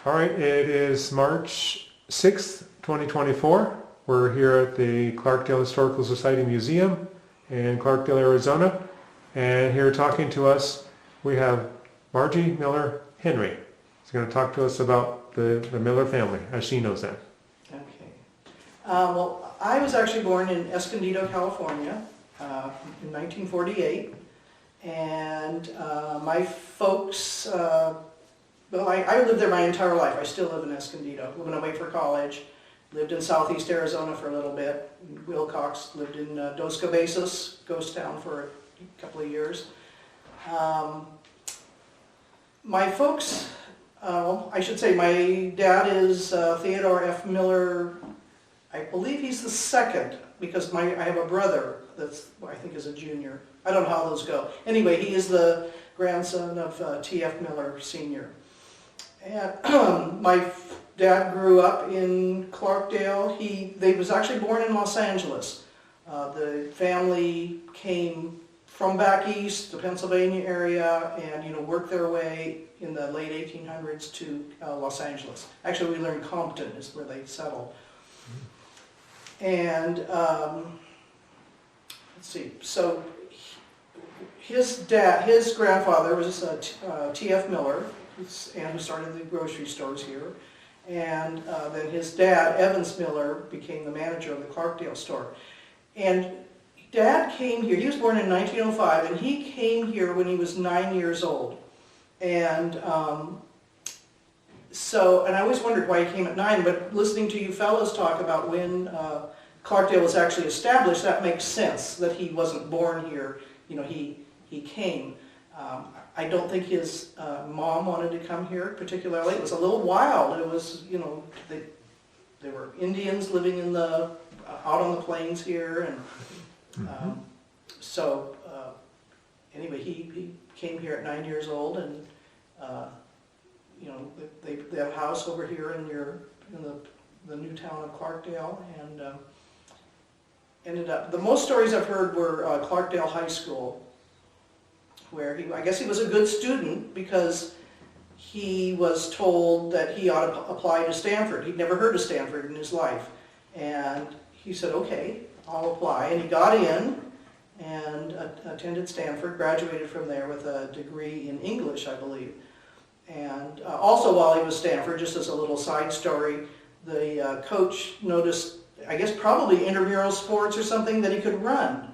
All right, it is March 6th, 2024. We're here at the Clarkdale Historical Society Museum in Clarkdale, Arizona. And here talking to us, we have Margy Miller Henry. She's going to talk to us about the Miller family, as she knows them. Okay. Well, I was actually born in Escondido, California in 1948. And my folks, well, I lived there my entire life. I still live in Escondido. Went away for college. Lived in southeast Arizona for a little bit. Wilcox lived in Dos Cabezas, ghost town, for a couple of years. My folks, I should say my dad is Theodore F. Miller. I believe he's the second, because I have a brother that's, I think, is a junior. I don't know how those go. Anyway, he is the grandson of T.F. Miller Sr. And my dad grew up in Clarkdale. They was actually born in Los Angeles. The family came from back east, the Pennsylvania area, and worked their way in the late 1800s to Los Angeles. Actually, we learned Compton is where they settled. And let's see. So his grandfather was T.F. Miller, and who started the grocery stores here. And then his dad, Evans Miller, became the manager of the Clarkdale store. And Dad came here, he was born in 1905, and he came here when he was 9 years old. And and I always wondered why he came at 9, but listening to you fellows talk about when Clarkdale was actually established, that makes sense, that he wasn't born here, he came. I don't think his mom wanted to come here particularly. It was a little wild. It was, they were Indians living in out on the plains here, and anyway, he came here at 9 years old, and they have a house over here in the new town of Clarkdale, and ended up. The most stories I've heard were Clarkdale High School, where I guess he was a good student because he was told that he ought to apply to Stanford. He'd never heard of Stanford in his life. And he said, okay, I'll apply. And he got in and attended Stanford, graduated from there with a degree in English, I believe. And also while he was at Stanford, just as a little side story, the coach noticed, I guess probably intramural sports or something, that he could run.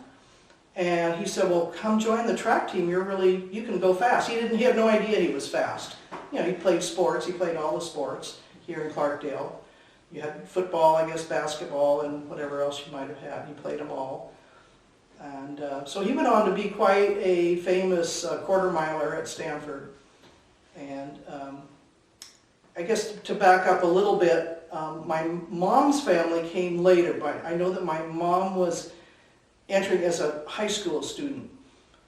And he said, well, come join the track team. You can go fast. He had no idea he was fast. He played sports. He played all the sports here in Clarkdale. You had football, I guess, basketball, and whatever else you might have had. He played them all. And so he went on to be quite a famous quarter miler at Stanford. And I guess to back up a little bit, my mom's family came later. But I know that my mom was entering as a high school student,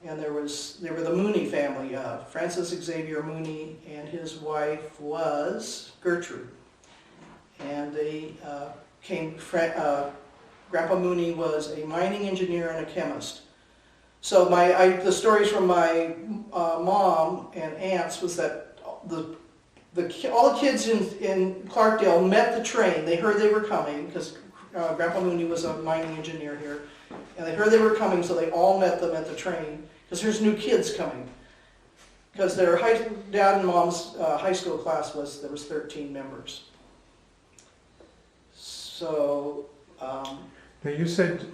and they were the Mooney family, Francis Xavier Mooney, and his wife was Gertrude, and they Grandpa Mooney was a mining engineer and a chemist. So the stories from my mom and aunts was that all the kids in Clarkdale met the train. They heard they were coming because Grandpa Mooney was a mining engineer here. And they heard they were coming, so they all met them at the train, because there's new kids coming. Because their dad and mom's high school class there was 13 members. So... Now you said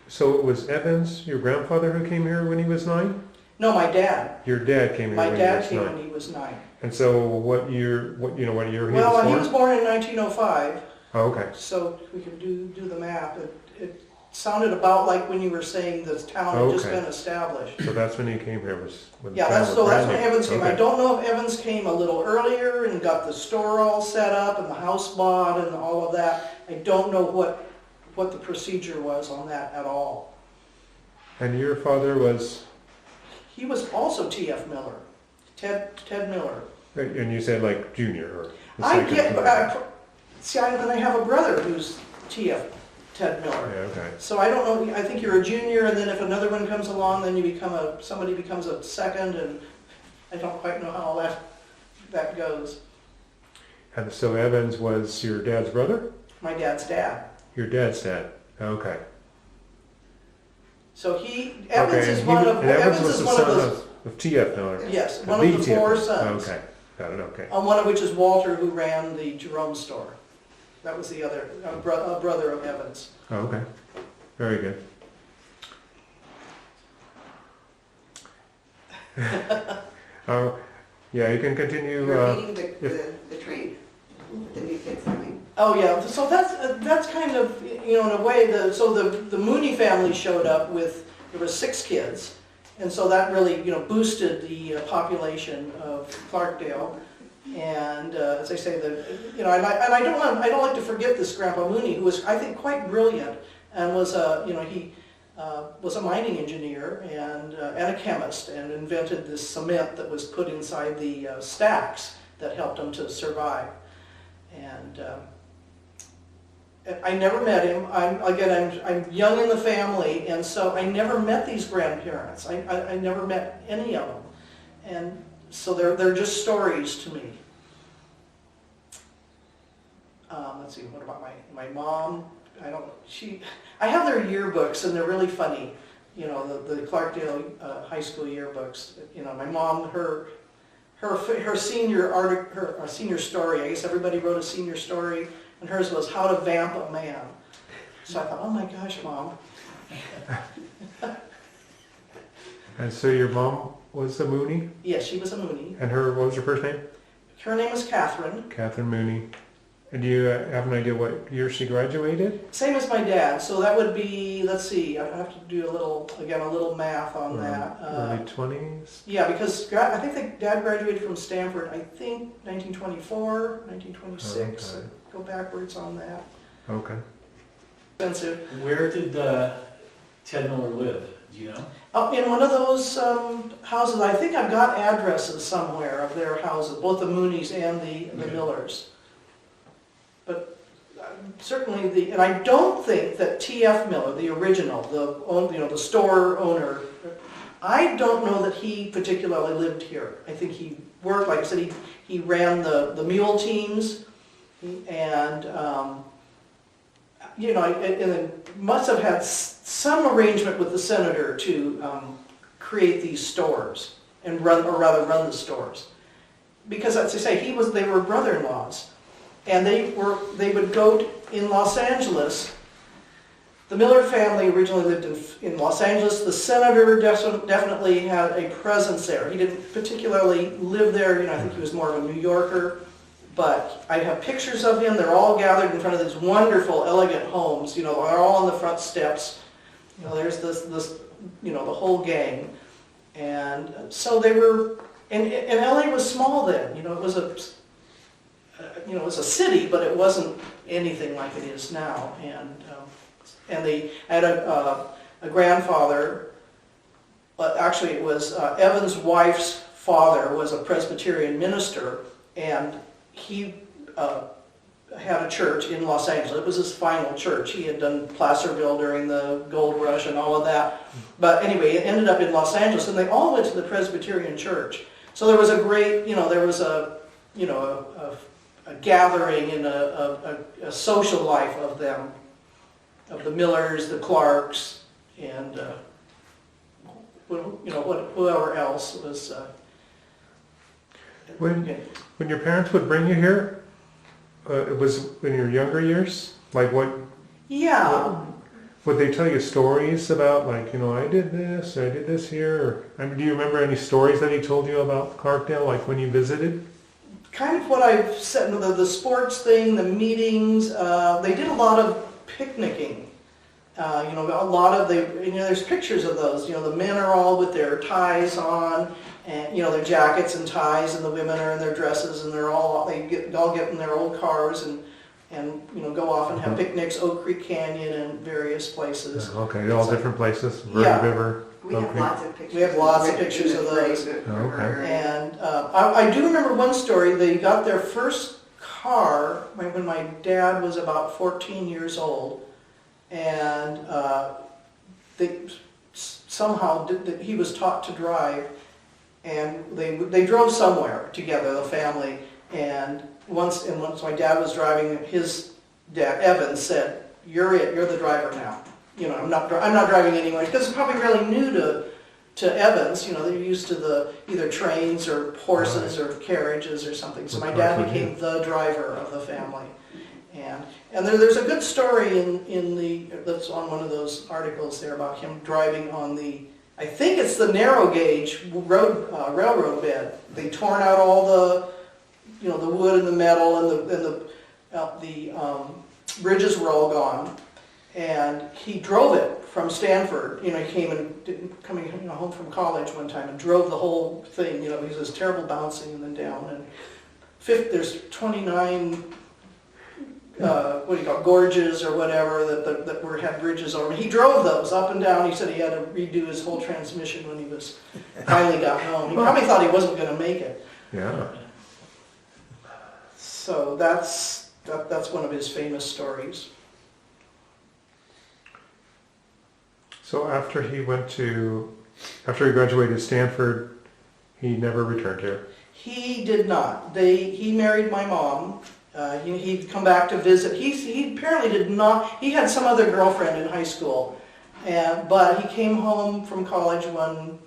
so it was Evans, your grandfather, who came here when he was 9? No, my dad. Your dad came here when he was 9. My dad came when he was 9. And so what year he was born? Well, he was born in 1905. Oh, okay. So we can do the math. It sounded about like when you were saying the town had just been established. So that's when he came here. That's when Evans came. Okay. I don't know if Evans came a little earlier and got the store all set up and the house bought and all of that. I don't know what the procedure was on that at all. And your father was? He was also T.F. Miller, Ted Miller. And you said like junior or? Then I have a brother who's Ted Miller. Yeah, okay. So I don't know, I think you're a junior, and then if another one comes along, then somebody becomes a second, and I don't quite know how all that that goes. And so Evans was your dad's brother? My dad's dad. Your dad's dad. Okay. So Evans is one of those. Of T.F. Miller. Yes, one of the four sons. Okay, got it. Okay. One of which is Walter, who ran the Jerome store. That was the other brother of Evans. Oh, okay. Very good. Oh, yeah, you can continue. You're meeting the train, the new kids coming. Oh yeah, so that's kind of, in a way, the Mooney family showed up with, there were 6 kids, and so that really, boosted the population of Clarkdale. And as I say, I don't like to forget this Grandpa Mooney, who was, I think, quite brilliant, and was he was a mining engineer and a chemist, and invented this cement that was put inside the stacks that helped him to survive. And I never met him. I'm young in the family, and so I never met these grandparents. I never met any of them, and so they're just stories to me. Let's see, what about my mom? I have their yearbooks, and they're really funny. The Clarkdale High School yearbooks. My mom, her senior story. I guess everybody wrote a senior story, and hers was how to vamp a man. So I thought, oh my gosh, Mom. And so your mom was a Mooney? Yes, she was a Mooney. And what was her first name? Her name was Catherine. Catherine Mooney. And do you have an idea what year she graduated? Same as my dad, so that would be, let's see, I have to do a little math on that. Early 20s? Yeah, because I think Dad graduated from Stanford, I think 1924, 1926. Okay. Go backwards on that. Okay. Expensive. Where did Ted Miller live? Do you know? Up in one of those houses. I think I've got addresses somewhere of their houses, both the Moonies and the Millers. But certainly and I don't think that T.F. Miller, the original, the store owner, I don't know that he particularly lived here. I think he worked, like I said, he ran the mule teams, and and must have had some arrangement with the senator to create these stores and run the stores, because as I say, they were brother-in-laws. And they would go in Los Angeles. The Miller family originally lived in Los Angeles. The senator definitely had a presence there. He didn't particularly live there. I think he was more of a New Yorker. But I have pictures of him. They're all gathered in front of these wonderful, elegant homes. They're all on the front steps. There's this the whole gang. And so they were. And LA was small then. It was it was a city, but it wasn't anything like it is now. And they had a grandfather. But actually, it was Evan's wife's father was a Presbyterian minister, and he had a church in Los Angeles. It was his final church. He had done Placerville during the gold rush and all of that. But anyway, it ended up in Los Angeles, and they all went to the Presbyterian church. So there was a great, there was a gathering and a social life of them, of the Millers, the Clarks, and whoever else was. When your parents would bring you here, it was in your younger years? Like what? Yeah. Would they tell you stories about, like, I did this here? Or, do you remember any stories that he told you about Clarkdale, like when you visited? Kind of what I've said, the sports thing, the meetings. They did a lot of picnicking. A lot of there's pictures of those. The men are all with their ties on, and their jackets and ties, and the women are in their dresses, and they all get in their old cars and go off and have picnics, Oak Creek Canyon and various places. Okay, all different places. Yeah. River. We have lots of pictures. We have lots of pictures of those. Okay. And I do remember one story. They got their first car when my dad was about 14 years old, and they somehow he was taught to drive, and they drove somewhere together, the family. And once my dad was driving, his dad Evan said, "You're it. You're the driver now. You know, I'm not driving anyway," because it's probably really new to Evans. You know, they're used to either trains or horses or carriages or something. So my dad became the driver of the family. And there's a good story that's on one of those articles there about him driving on I think it's the narrow gauge railroad bed. They torn out all the wood and the metal, and the bridges were all gone. And he drove it from Stanford. You know, he coming home from college one time and drove the whole thing. You know, he was terrible bouncing and then down. And there's 29 gorges or whatever that had bridges over. He drove those up and down. He said he had to redo his whole transmission when he finally got home. He probably thought he wasn't going to make it. Yeah. So that's one of his famous stories. So after he graduated Stanford, he never returned here. He did not. He married my mom. He'd come back to visit. He apparently did not. He had some other girlfriend in high school, but he came home from college one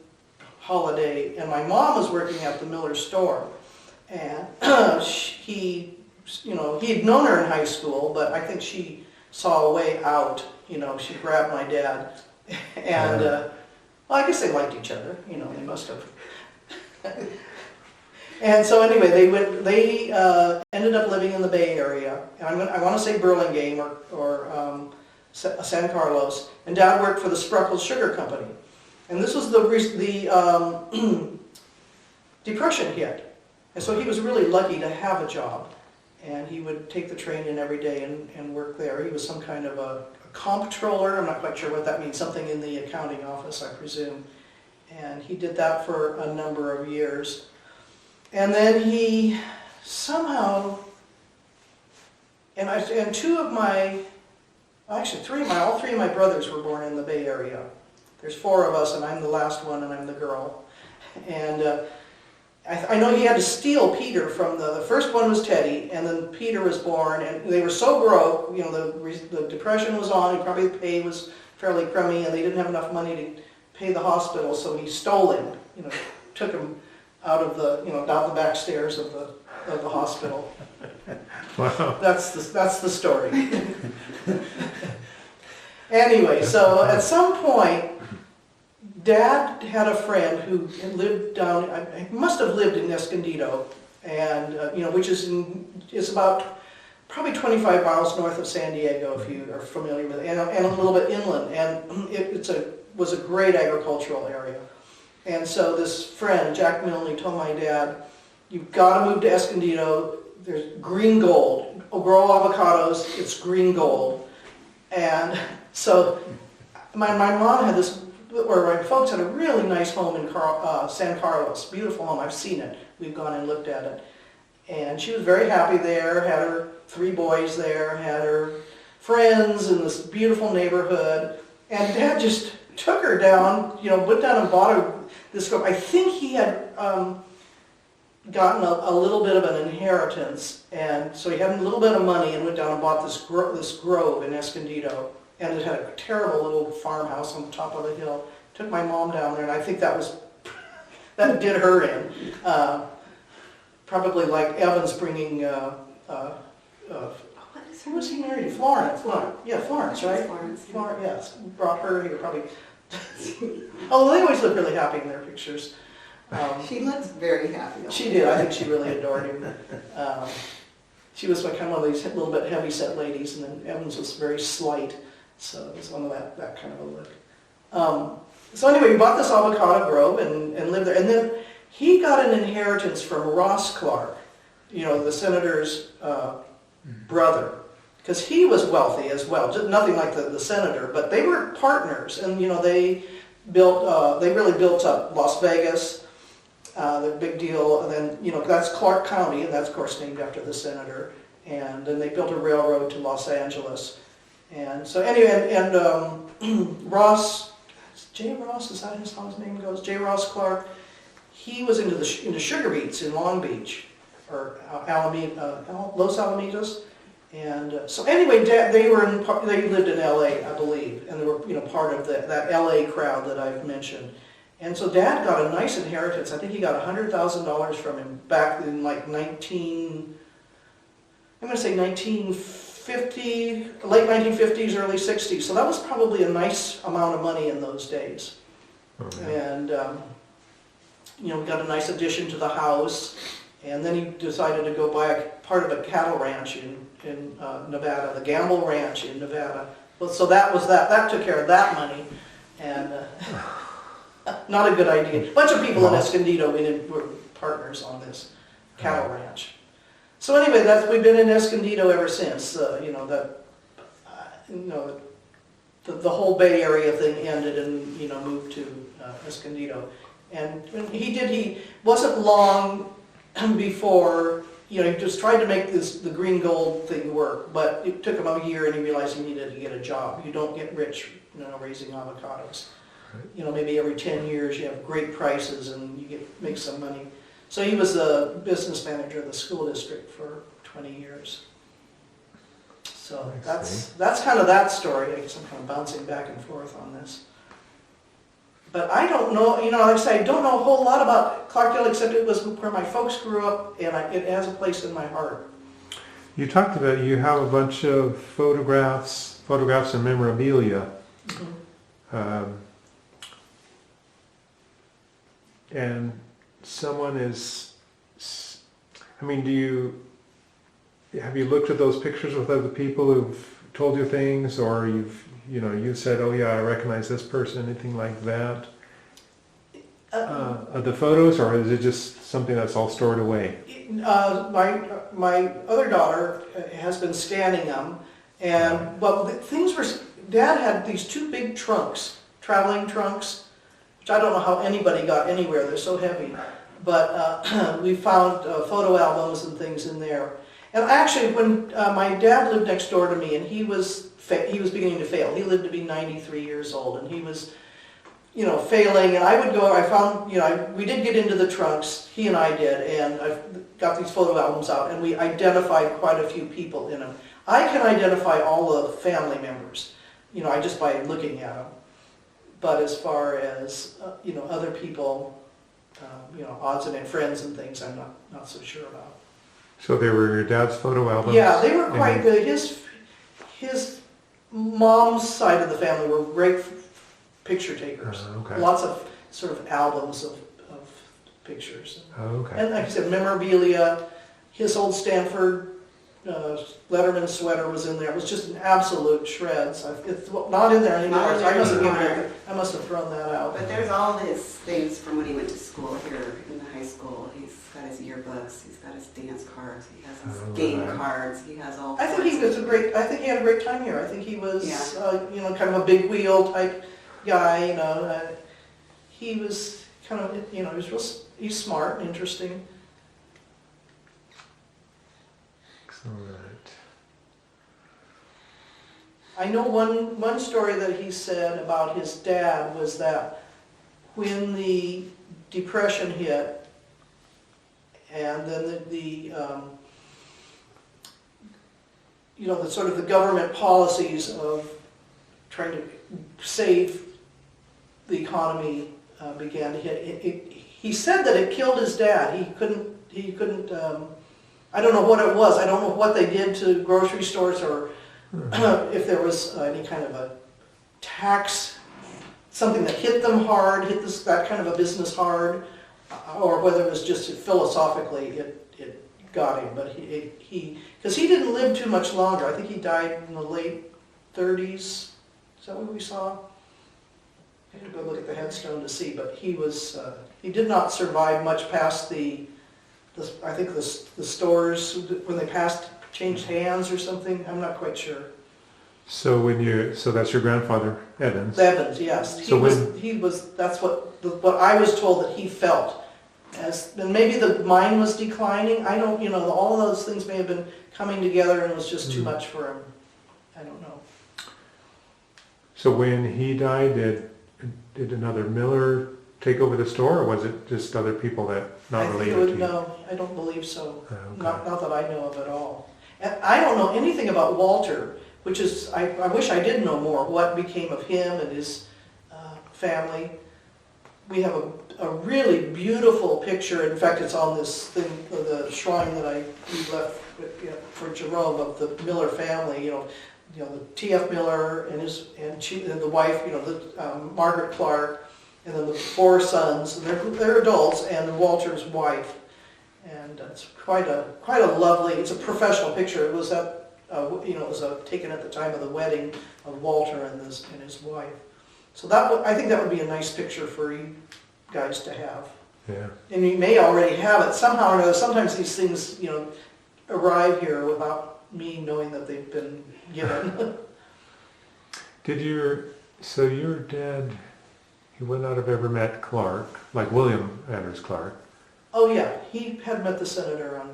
holiday, and my mom was working at the Miller store, and he had known her in high school, but I think she saw a way out. You know, she grabbed my dad, and well, I guess they liked each other. You know, they must have. And so anyway, they ended up living in the Bay Area, and I want to say Burlingame or San Carlos. And Dad worked for the Spreckels Sugar Company, and this was the Depression hit, and so he was really lucky to have a job, and he would take the train in every day and work there. He was some kind of a comptroller. I'm not quite sure what that means. Something in the accounting office, I presume, and he did that for a number of years. And then he somehow, all three of my brothers were born in the Bay Area. There's four of us, and I'm the last one, and I'm the girl. And I know he had to steal Peter from the first one was Teddy, and then Peter was born, and they were so broke, you know, the Depression was on, and probably the pay was fairly crummy, and they didn't have enough money to pay the hospital, so he stole him, you know, took him out down the back stairs of the hospital. Wow. That's the story. Anyway, so at some point, Dad had a friend who lived he must have lived in Escondido, and which is about probably 25 miles north of San Diego, if you are familiar with it, and a little bit inland, and it was a great agricultural area. And so this friend, Jack Milne, told my dad, "You've got to move to Escondido. There's green gold. Grow avocados. It's green gold." And so my mom had my folks had a really nice home in San Carlos, beautiful home. I've seen it. We've gone and looked at it. And she was very happy there, had her 3 boys there, had her friends in this beautiful neighborhood. And Dad just took her down, went down and bought this grove. I think he had gotten a little bit of an inheritance, and so he had a little bit of money and went down and bought this grove in Escondido. And it had a terrible little farmhouse on the top of the hill. Took my mom down there, and I think that did her in. Probably like Evans bringing, who was he married to? Florence. Yeah, Florence, right? Florence. Yes, brought her here probably. Oh, they always look really happy in their pictures. She looks very happy. She did. I think she really adored him. She was kind of one of these little bit heavy-set ladies, and then Evans was very slight, so it was one of that kind of a look. So anyway, he bought this avocado grove and lived there, and then he got an inheritance from Ross Clark, the senator's brother, because he was wealthy as well. Just nothing like the senator, but they were partners, and they really built up Las Vegas. The big deal, and then that's Clark County, and that's of course named after the senator. And then they built a railroad to Los Angeles. And so anyway, and Ross, J. Ross, is that how his name goes? J. Ross Clark. he was into sugar beets in Long Beach, or Los Alamitos. And so anyway, they lived in LA, I believe, and they were part of that LA crowd that I've mentioned. And so Dad got a nice inheritance. I think he got $100,000 from him back in like 1950, late 1950s, early 60s. So that was probably a nice amount of money in those days. Oh, yeah. And we got a nice addition to the house. And then he decided to go buy part of a cattle ranch in Nevada, the Gamble Ranch in Nevada. Well, so that took care of that money, and not a good idea. A bunch of people in Escondido were partners on this cattle ranch. So anyway, we've been in Escondido ever since. The whole Bay Area thing ended, and moved to Escondido. And he wasn't long before, he just tried to make the green gold thing work, but it took him a year and he realized he needed to get a job. You don't get rich, raising avocados. Right. Maybe every 10 years you have great prices and you make some money. So he was the business manager of the school district for 20 years. So that's kind of that story. I guess I'm kind of bouncing back and forth on this. But I don't know, like I say, I don't know a whole lot about Clarkdale, except it was where my folks grew up, and it has a place in my heart. You talked about you have a bunch of photographs and memorabilia. Mm-hmm. And someone have you looked at those pictures with other people who've told you things, or you said, oh yeah, I recognize this person, anything like that? The photos, or is it just something that's all stored away? My other daughter has been scanning them, and Dad had these two big trunks, traveling trunks, which I don't know how anybody got anywhere, they're so heavy. But we found photo albums and things in there. And actually, when my dad lived next door to me, and he was beginning to fail. He lived to be 93 years old, and he was, failing. And I found, we did get into the trunks, he and I did, and I got these photo albums out, and we identified quite a few people in them. I can identify all the family members, just by looking at them. But as far as, other people, odds and friends and things, I'm not so sure about. So they were your dad's photo albums? Yeah, they were quite good. His mom's side of the family were great picture takers. Okay. Lots of sort of albums of pictures. Okay. And like I said, memorabilia. His old Stanford Letterman sweater was in there. It was just an absolute shreds. It's not in there anymore. Not in there I must have thrown that out. But there's all his things from when he went to school here in the high school. He's got his yearbooks, he's got his dance cards, he has his game cards, he has all I think he had a great time here. I think he was, kind of a big wheel type guy, he was kind of, he's smart and interesting. Excellent. I know one story that he said about his dad was that when the Depression hit, and then the sort of the government policies of trying to save the economy began to hit. He said that it killed his dad. He couldn't. I don't know what it was. I don't know what they did to grocery stores, or if there was any kind of a tax, something that hit them hard, that kind of a business hard, or whether it was just philosophically it got him. But because he didn't live too much longer. I think he died in the late 30s. Is that what we saw? I had to go look at the headstone to see, but he did not survive much past I think the stores, when they changed hands or something. I'm not quite sure. So that's your grandfather, Evans. Evans, yes. That's what I was told that he felt. And maybe the mine was declining. I don't, all of those things may have been coming together and it was just too much for him. I don't know. So when he died, did another Miller take over the store, or was it just other people that not I think it related would, to you? no, I don't believe so. Oh, okay. Not that I know of at all. And I don't know anything about Walter, which is, I wish I did know more, what became of him and his family. We have a really beautiful picture, in fact it's on this thing, the shrine that we left for Jerome of the Miller family, the T.F. Miller and the wife, Margaret Clark, and then the 4 sons, and they're adults, and Walter's wife. And it's quite a lovely, it's a professional picture. It was taken at the time of the wedding of Walter and his wife. So I think that would be a nice picture for you guys to have. Yeah. And you may already have it somehow or another. Sometimes these things, arrive here without me knowing that they've been given. So your dad, he would not have ever met Clark, like William Anders Clark. Oh yeah, he had met the senator on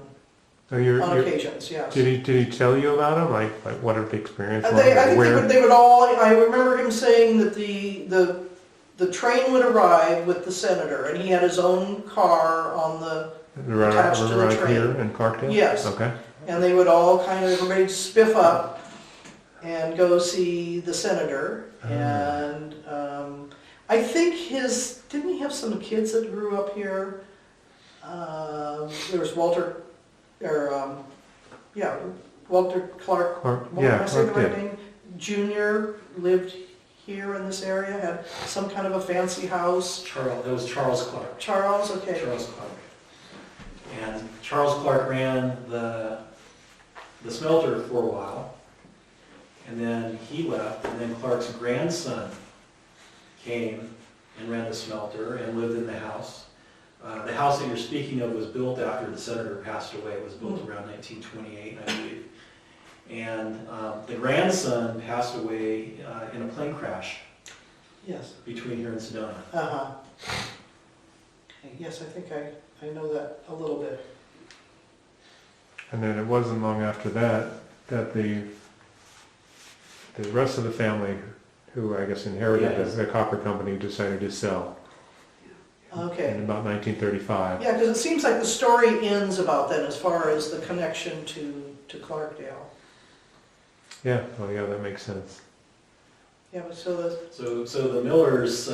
occasions, yes. Did he tell you about him? Like what the experience was? I think they would all. I remember him saying that the train would arrive with the senator, and he had his own car on the attached to the right train. here in Clarkdale? Yes. Okay. And they would all everybody spiff up and go see the senator. And I think didn't he have some kids that grew up here? There was Walter Clark. Am I saying the right name? Junior lived here in this area, had some kind of a fancy house. That was Charles Clark. Charles, okay. Charles Clark. And Charles Clark ran the smelter for a while, and then he left, and then Clark's grandson came and ran the smelter and lived in the house. The house that you're speaking of was built after the senator passed away. It was built around 1928, I believe. And the grandson passed away in a plane crash. Yes. Between here and Sedona. Uh-huh. Okay. Yes, I think I know that a little bit. And then it wasn't long after that the rest of the family, who I guess inherited the copper company, decided to sell. Okay. In about 1935. Yeah, because it seems like the story ends about then as far as the connection to Clarkdale. Yeah, well, yeah, that makes sense. Yeah, but so the Millers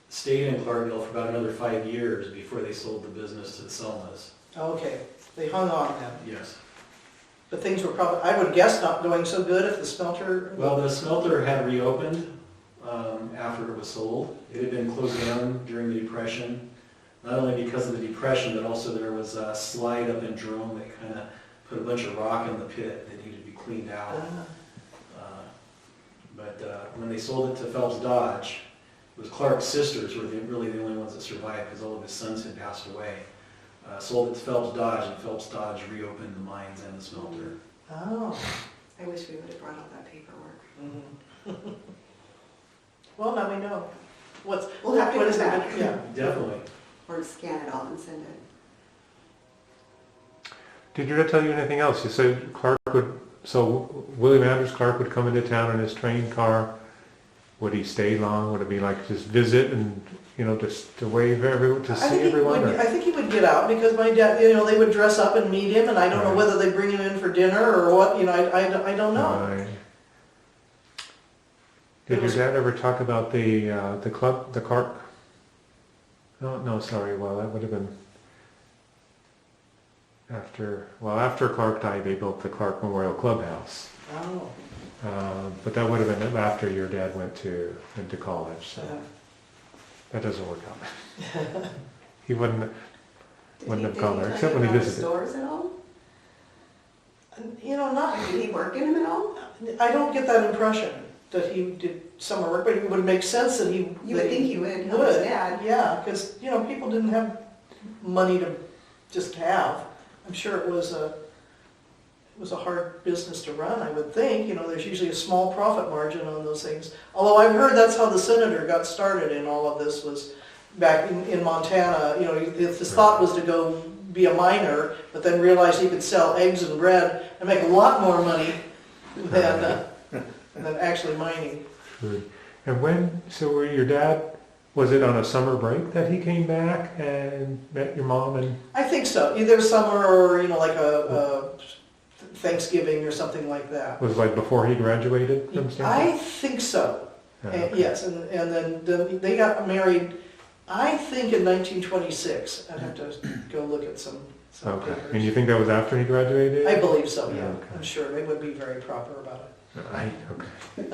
stayed in Clarkdale for about another 5 years before they sold the business to the Selmas. okay, they hung on then. Yes. But things were probably, I would guess, not going so good if the smelter... Well, the smelter had reopened after it was sold. It had been closed down during the Depression, not only because of the Depression, but also there was a slide up in Jerome that kind of put a bunch of rock in the pit that needed to be cleaned out. But when they sold it to Phelps Dodge, it was Clark's sisters were really the only ones that survived because all of his sons had passed away. Sold it to Phelps Dodge, and Phelps Dodge reopened the mines and the smelter. Oh. I wish we would have brought out that paperwork. Mm-hmm. Well, now we know. We'll have to what get is it it? back. Yeah. Definitely. Or scan it all and send it. Did your dad tell you anything else? You said William Anders Clark would come into town in his train car. Would he stay long? Would it be like just visit and, just to wave see everyone? I think he would get out because my dad, they would dress up and meet him, and I don't know whether they bring him in for dinner or what, I don't know. Right. Did your dad ever talk about the club, the Clark? No, sorry. Well, that would have been after Clark died. They built the Clark Memorial Clubhouse. Oh. But that would have been after your dad went into college. So that doesn't work out. He wouldn't have gone there except when he visited. Stores at all? Not. Did he work in them at all? I don't get that impression that he did summer work, but it would make sense that he. You would think he would. Help his dad. Yeah, because people didn't have money to just have. I'm sure it was a hard business to run, I would think. There's usually a small profit margin on those things. Although I've heard that's how the senator got started in all of this, was back in Montana. His thought was to go be a miner, but then realized he could sell eggs and bread and make a lot more money than actually mining. And were your dad Was it on a summer break that he came back and met your mom? And I think so. Either summer or, like a Thanksgiving or something like that. was it like before he graduated from Stanford? I think so. Oh, And, okay. yes, and then they got married, I think in 1926. I'd have to go look at some Okay. papers. And you think that was after he graduated? I believe so, yeah. Okay. I'm sure they would be very proper about it. Okay.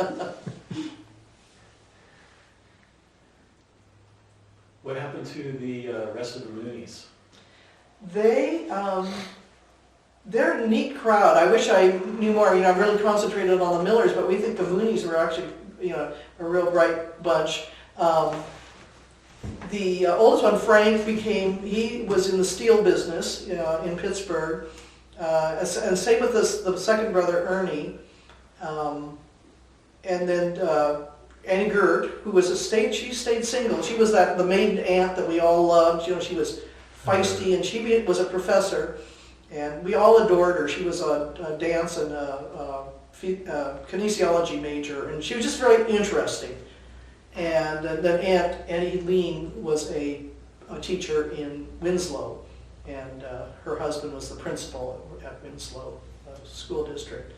What happened to the rest of the Moonies? They're a neat crowd. I wish I knew more. I'm really concentrated on the Millers, but we think the Moonies were actually, a real bright bunch. The oldest one, Frank, he was in the steel business in Pittsburgh. And same with the second brother, Ernie. And then Annie Gert, who she stayed single. She was the maiden aunt that we all loved. She was feisty, and she was a professor, and we all adored her. She was a dance and a kinesiology major, and she was just very interesting. And then Aunt Annie Lean was a teacher in Winslow, and her husband was the principal at Winslow School District.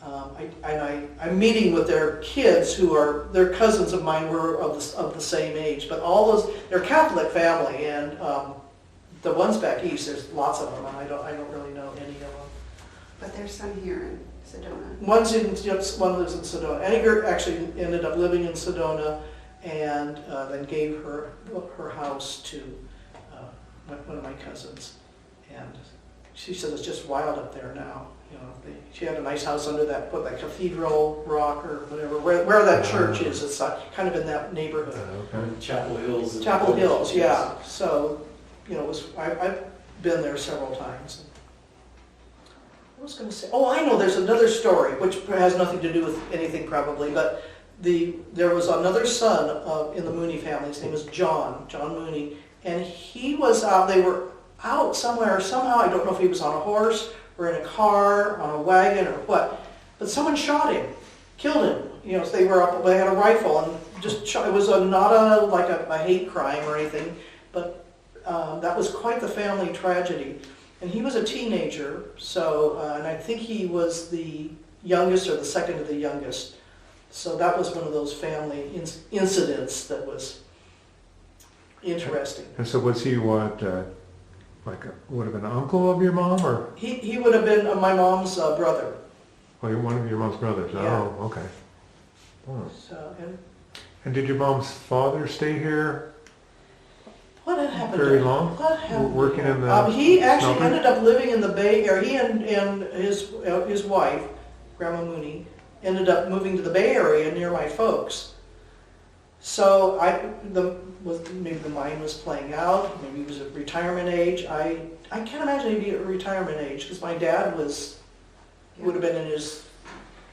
I'm meeting with their kids they're cousins of mine, were of the same age, but they're Catholic family, and the ones back east, there's lots of them, and I don't really know any of them. But there's some here in Sedona. One lives in Sedona. Annie Gert actually ended up living in Sedona, and then gave her house to one of my cousins, and she said it's just wild up there now. She had a nice house under that Cathedral Rock or whatever, where that church is. It's kind of in that neighborhood. Okay. Chapel Hills. Chapel Hills, yeah. So, I've been there several times. I was going to say, I know there's another story, which has nothing to do with anything probably, but there was another son in the Mooney family. His name was John Mooney, and he was out. They were out somewhere somehow. I don't know if he was on a horse or in a car, on a wagon or what, but someone shot him, killed him. So they had a rifle and just shot. It was not a hate crime or anything, but that was quite the family tragedy. And he was a teenager, and I think he was the youngest or the second of the youngest. So that was one of those family incidents that was interesting. And so was he would have been an uncle of your mom, or? He would have been my mom's brother. Oh, you're one of your mom's brothers. Yeah. Oh, okay. Oh. So, And did your mom's father stay here what had happened? very long? What happened? Working in the he actually smelter? ended up living in the Bay Area. He and his wife, Grandma Mooney, ended up moving to the Bay Area near my folks. So maybe the mine was playing out. Maybe he was at retirement age. I can't imagine he'd be at retirement age because my dad would have been in his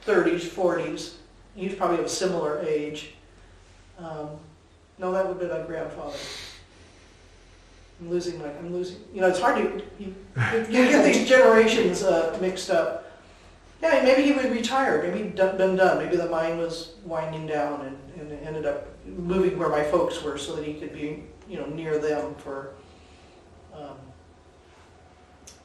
30s, 40s. He was probably of a similar age. No, that would have been my grandfather. I'm losing. It's hard to you get these generations mixed up. Yeah, maybe he would retire. Maybe he'd been done. Maybe the mine was winding down and ended up moving where my folks were so that he could be, near them for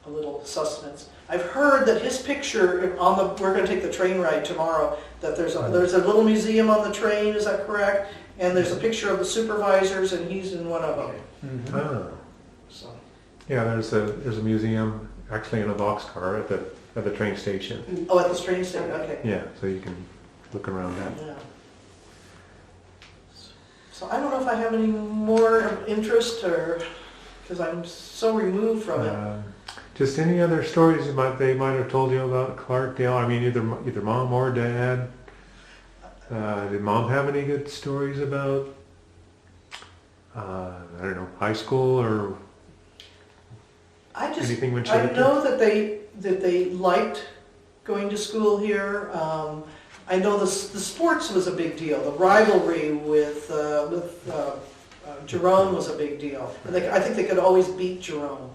a little sustenance. I've heard that his picture we're going to take the train ride tomorrow, that there's a little museum on the train, is that correct? And there's a picture of the supervisors, and he's in one of them. Mm-hmm. Oh. So. Yeah, there's a museum actually in a boxcar at the train station. Oh, at the train station, okay. Yeah, so you can look around that. Yeah. So I don't know if I have any more interest, or because I'm so removed from it. Just any other stories they might have told you about Clarkdale? I mean, either mom or dad. Did mom have any good stories about I don't know, high school or anything when she I lived know that they liked going to school here. I know the sports was a big deal. The rivalry with Jerome was a big deal. And I think they could always beat Jerome.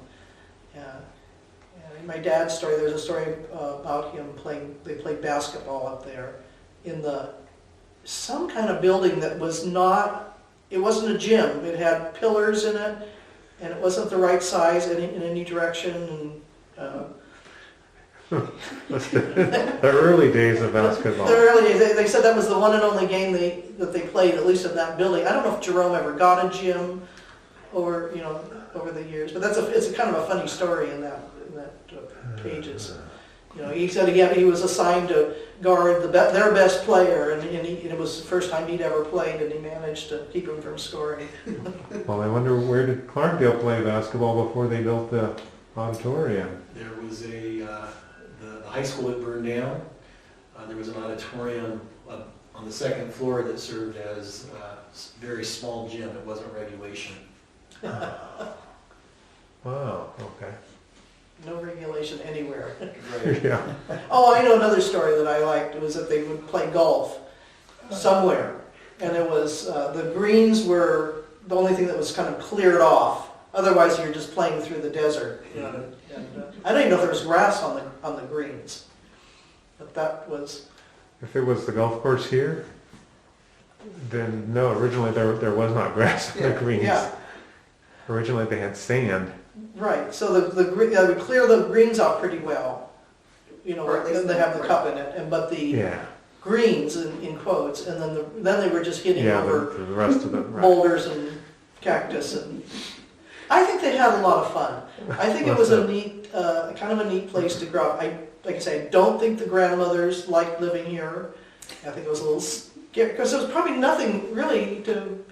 In my dad's story, there's a story about him they played basketball up there in some kind of building that was not it wasn't a gym. It had pillars in it, and it wasn't the right size in any direction. And The early days of basketball. they said that was the one and only game that they played, at least in that building. I don't know if Jerome ever got a gym over the years, but it's a kind of a funny story in that pages. He said he was assigned to guard their best player, and it was the first time he'd ever played, and he managed to keep him from scoring. Well, I wonder, where did Clarkdale play basketball before they built the auditorium? There was the high school had burned down. There was an auditorium on the second floor that served as a very small gym. It wasn't regulation. Wow, okay. No regulation anywhere. Right. Yeah. Oh, I know another story that I liked. It was that they would play golf somewhere, and it was the greens were the only thing that was kind of cleared off. Otherwise, you're just playing through the desert. And I don't even know if there was grass on the greens, but that was. If it was the golf course here, then no. Originally, there was not grass on the greens. Yeah. Originally, they had sand. Right. So they would clear the greens out pretty well. Or at least they have the cup in it, but the greens in quotes, and then they were just hitting over the rest of the boulders and cactus, and I think they had a lot of fun. I think it was a neat, kind of a neat place to grow up. Like I say, I don't think the grandmothers liked living here. I think it was a little scary because there was probably nothing really to.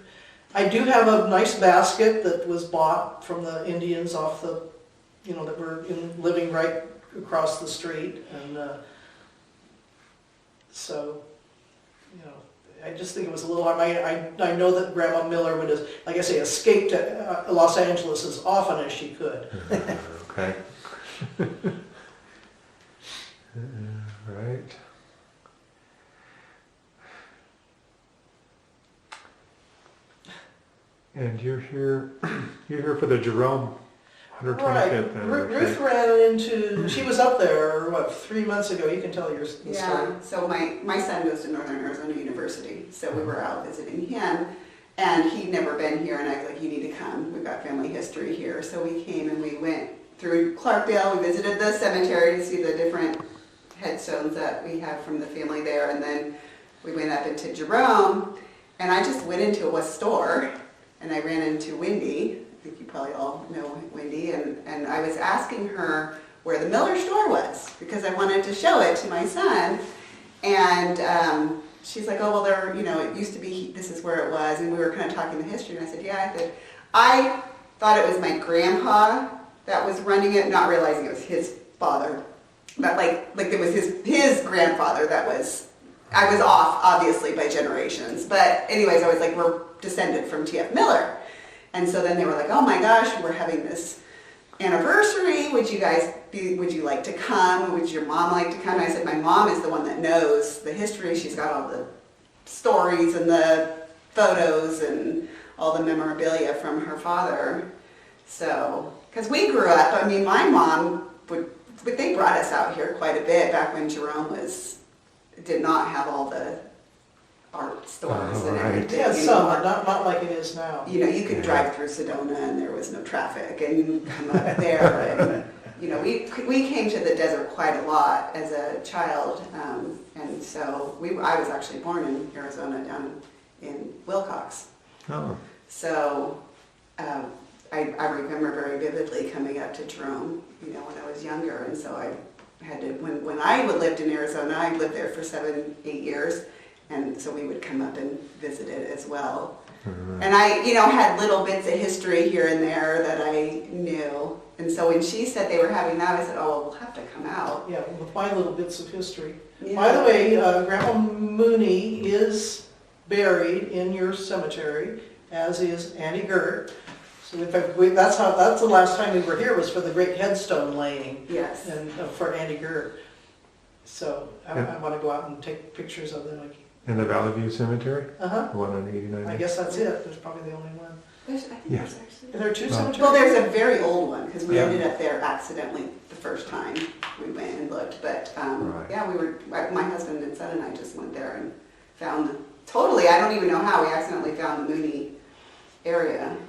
I do have a nice basket that was bought from the Indians off the, that were living right across the street, and so, I just think it was a little hard. I know that Grandma Miller would, like I say, escape to Los Angeles as often as she could. Okay. Right. And you're here for the Jerome 125th Right. anniversary. Ruth ran into, she was up there, 3 months ago. You can tell the story. Yeah, so my son goes to Northern Arizona University, so we were out visiting him, and he'd never been here, and I was like, you need to come, we've got family history here. So we came and we went through Clarkdale, we visited the cemetery to see the different headstones that we have from the family there, and then we went up into Jerome, and I just went into a store, and I ran into Wendy. I think you probably all know Wendy, and I was asking her where the Miller store was, because I wanted to show it to my son, and she's like, oh, well, there, it used to be, this is where it was, and we were kind of talking the history, and I said, yeah, I thought it was my grandpa that was running it, not realizing it was his father, but like it was his grandfather that was, I was off, obviously, by generations, but anyways, I was like, we're descended from T.F. Miller. And so then they were like, oh my gosh, we're having this anniversary, would you like to come? Would your mom like to come? And I said, my mom is the one that knows the history. She's got all the stories and the photos and all the memorabilia from her father. So, because we grew up, I mean, my mom they brought us out here quite a bit back when Jerome did not have all the art stores and everything. Yeah, some, not like it is now. You could drive through Sedona and there was no traffic, and you could come up there. And, we came to the desert quite a lot as a child, and so I was actually born in Arizona, down in Wilcox. Oh. So I remember very vividly coming up to Jerome, when I was younger, and so I had to, when I lived in Arizona, I lived there for 7-8 years. And so we would come up and visit it as well. Mm-hmm. And I, had little bits of history here and there that I knew. And so when she said they were having that, I said, oh, well, we'll have to come out. Yeah, with my little bits of history. Yeah. By the way, Grandma Mooney is buried in your cemetery, as is Annie Gert. So in fact, that's the last time we were here, was for the great headstone laying. Yes. And for Annie Gert. So I want to go out and take pictures of them. In the Valley View Cemetery? Uh-huh. The one on 89. I guess that's it. There's probably the only one. I think Yes. there's actually... Are there two cemeteries? Well, there's a very old one, because we ended up there accidentally the first time we went and looked. But Right. yeah, my husband and son and I just went there and found, totally, I don't even know how, we accidentally found the Mooney area.